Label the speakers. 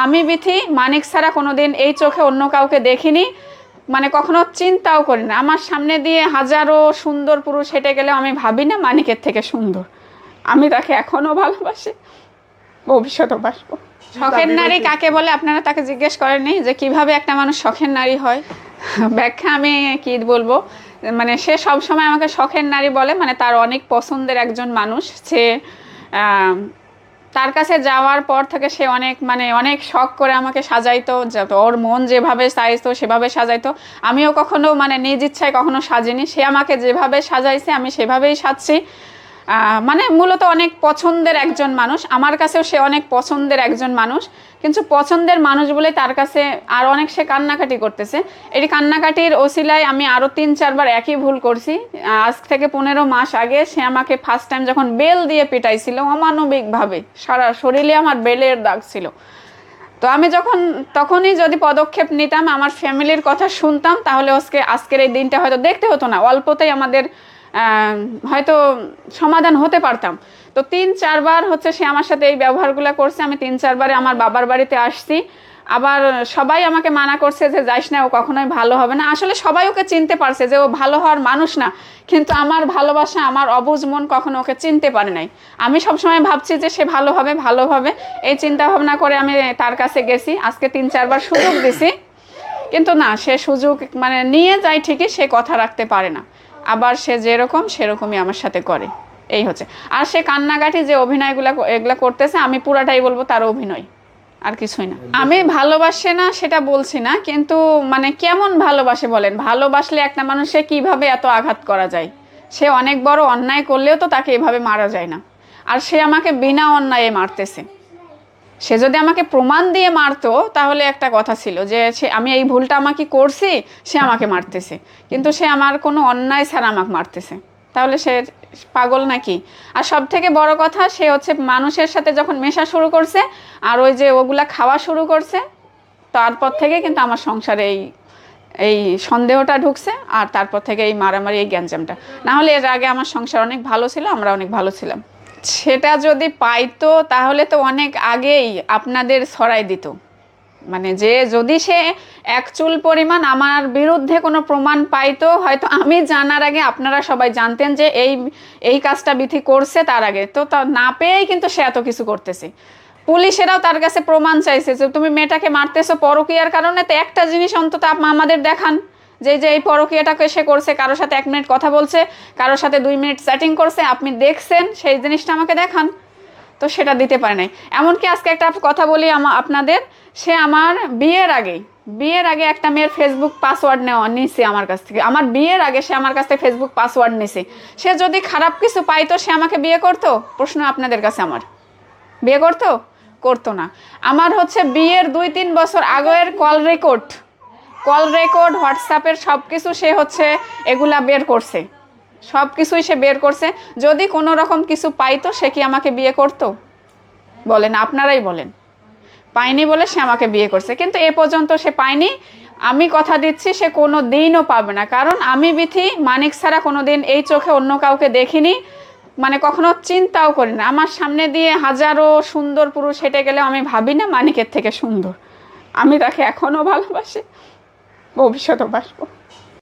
Speaker 1: আমি বিথি মানিক ছাড়া কোনোদিন এই চোখে অন্য কাউকে দেখিনি, মানে কখনো চিন্তাও করি না। আমার সামনে দিয়ে হাজারো সুন্দর পুরুষ হেঁটে গেলেও আমি ভাবি না মানিকের থেকে সুন্দর। আমি তাকে এখনও ভালোবাসি, ভবিষ্যতেও বাসবো। শখের নারী কাকে বলে আপনারা তাকে জিজ্ঞেস করেননি যে কিভাবে একটা মানুষ শখের নারী হয়? ব্যাখ্যা আমি কি বলবো, মানে সে সব সময় আমাকে শখের নারী বলে, মানে তার অনেক পছন্দের একজন মানুষ। সে তার কাছে যাওয়ার পর থেকে সে অনেক শখ করে আমাকে সাজাইতো, ওর মন যেভাবে চাইতো সেভাবে সাজাইতো। আমিও কখনো নিজ ইচ্ছায় কখনো সাজিনি, সে আমাকে যেভাবে সাজাইছে আমি সেভাবেই সাজছি। মূলত অনেক পছন্দের একজন মানুষ, আমার কাছেও সে অনেক পছন্দের একজন মানুষ। কিন্তু পছন্দের মানুষ বলে তার কাছে আর অনেক সে কান্নাকাটি করতেছে। এই কান্নাকাটির ওসিলায় আমি আরও 3-4 বার একই ভুল করছি। আজ থেকে 15 মাস আগে সে আমাকে ফার্স্ট টাইম যখন বেল দিয়ে পিটাইছিল অমানবিকভাবে, সারা শরীরে আমার বেলের দাগ ছিল। তো আমি তখনই যদি পদক্ষেপ নিতাম, আমার ফ্যামিলির কথা শুনতাম, তাহলে আজকের এই দিনটা হয়তো দেখতে হতো না, অল্পতেই আমাদের হয়তো সমাধান হতে পারতাম। তো 3-4 বার সে আমার সাথে এই ব্যবহারগুলো করছে। আমি 3-4 বারে আমার বাবার বাড়িতে আসছি, আবার সবাই আমাকে মানা করছে যে যাইস না, ও কখনোই ভালো হবে না। আসলে সবাই ওকে চিনতে পারছে যে ও ভালো হওয়ার মানুষ না, কিন্তু আমার ভালোবাসা, আমার অবুঝ মন কখনো ওকে চিনতে পারে নাই। আমি সবসময় ভাবছি যে সে ভালো হবে, এই চিন্তা ভাবনা করে আমি তার কাছে গেছি। আজকে 3-4 বার সুযোগ দিছি, কিন্তু না, সে সুযোগ নিয়ে যায় ঠিকই, সে কথা রাখতে পারে না। আবার সে যেরকম সেরকমই আমার সাথে করে, এই হচ্ছে। আর সে কান্নাকাটি যে এগুলা করতেছে, আমি পুরাটাই বলবো তার অভিনয়, আর কিছুই না। আমি ভালোবাসে না সেটা বলছি না, কিন্তু কেমন ভালোবাসে বলেন? ভালোবাসলে একটা মানুষে কিভাবে এত আঘাত করা যায়? সে অনেক বড় অন্যায় করলেও তো তাকে এভাবে মারা যায় না। আর সে আমাকে বিনা অন্যায়ে মারতেছে। সে যদি আমাকে প্রমাণ দিয়ে মারতো তাহলে একটা কথা ছিল যে আমি এই ভুলটা আমাকে করছি, সে আমাকে মারতেছে। কিন্তু সে আমার কোনো অন্যায় ছাড়া আমাকে মারতেছে, তাহলে সে পাগল নাকি? আর সব থেকে বড় কথা, সে মানুষের সাথে যখন মেশা শুরু করছে আর ওই যে ওগুলা খাওয়া শুরু করছে, তারপর থেকে কিন্তু আমার সংসারে এই সন্দেহটা ঢুকছে। আর তারপর থেকে এই মারামারি, এই গ্যাঞ্জামটা। না হলে এর আগে আমার সংসার অনেক ভালো ছিল, আমরা অনেক ভালো ছিলাম। সেটা যদি পাইতো তাহলে তো অনেক আগেই আপনাদের ছড়াই দিত। যদি সে এক চুল পরিমাণ আমার বিরুদ্ধে কোনো প্রমাণ পাইতো, হয়তো আমি জানার আগে আপনারা সবাই জানতেন যে এই কাজটা বিথি করছে। তার আগে তো তা না পেয়েই কিন্তু সে এত কিছু করতেছে। পুলিশেরাও তার কাছে প্রমাণ চাইছে যে তুমি মেয়েটাকে মারতেছো পরকীয়ার কারণে, তো একটা জিনিস অন্তত আমাদের দেখান যে এই পরকীয়াটাকে সে করছে, কারোর সাথে 1 মিনিট কথা বলছে, কারোর সাথে 2 মিনিট চ্যাটিং করছে, আপনি দেখছেন, সেই জিনিসটা আমাকে দেখান। তো সেটা দিতে পারে নাই। এমনকি আজকে একটা কথা বলি আপনাদের, সে আমার বিয়ের আগে একটা মেয়ের ফেসবুক পাসওয়ার্ড নিছে আমার কাছ থেকে। আমার বিয়ের আগে সে আমার কাছ থেকে ফেসবুক পাসওয়ার্ড নিছে। সে যদি খারাপ কিছু পাইতো সে আমাকে বিয়ে করতো? প্রশ্ন আপনাদের কাছে, আমার বিয়ে করতো না। আমার বিয়ের 2-3 বছর আগের কল রেকর্ড হোয়াটসঅ্যাপের সব কিছু সে এগুলা বের করছে, সব কিছুই সে বের করছে। যদি কোনো রকম কিছু পাইতো সে কি আমাকে বিয়ে করতো? বলেন, আপনারাই বলেন। পায়নি বলে সে আমাকে বিয়ে করছে, কিন্তু এ পর্যন্ত সে পায়নি। আমি কথা দিচ্ছি সে কোনো দিনও পাবে না, কারণ আমি বিথি মানিক ছাড়া কোনোদিন এই চোখে অন্য কাউকে দেখিনি, কখনো চিন্তাও করি না। আমার সামনে দিয়ে হাজারো সুন্দর পুরুষ হেঁটে গেলেও আমি ভাবি না মানিকের থেকে সুন্দর। আমি তাকে এখনও ভালোবাসি, ভবিষ্যতেও বাসবো।